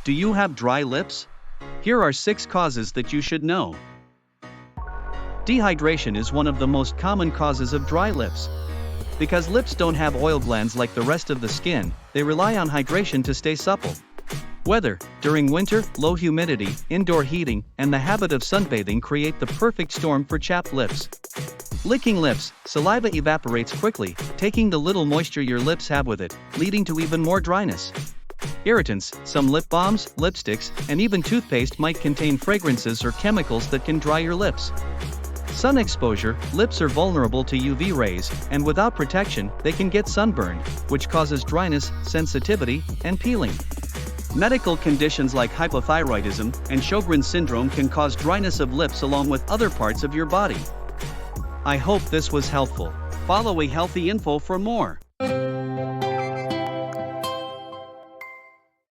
Do you have dry lips? Here are 6 causes that you should know. Dehydration is one of the most common causes of dry lips. Because lips don't have oil glands like the rest of the skin, they rely on hydration to stay supple. Weather, during winter, low humidity, indoor heating, and the habit of sunbathing create the perfect storm for chapped lips. Licking lips, saliva evaporates quickly, taking the little moisture your lips have with it, leading to even more dryness. Irritants, some lip balms, lipsticks, and even toothpaste might contain fragrances or chemicals that can dry your lips. Sun exposure, lips are vulnerable to UV rays, and without protection, they can get sunburned, which causes dryness, sensitivity, and peeling. Medical conditions like hypothyroidism and Sjogren's syndrome can cause dryness of lips along with other parts of your body. I hope this was helpful. Follow a Healthy Info for more.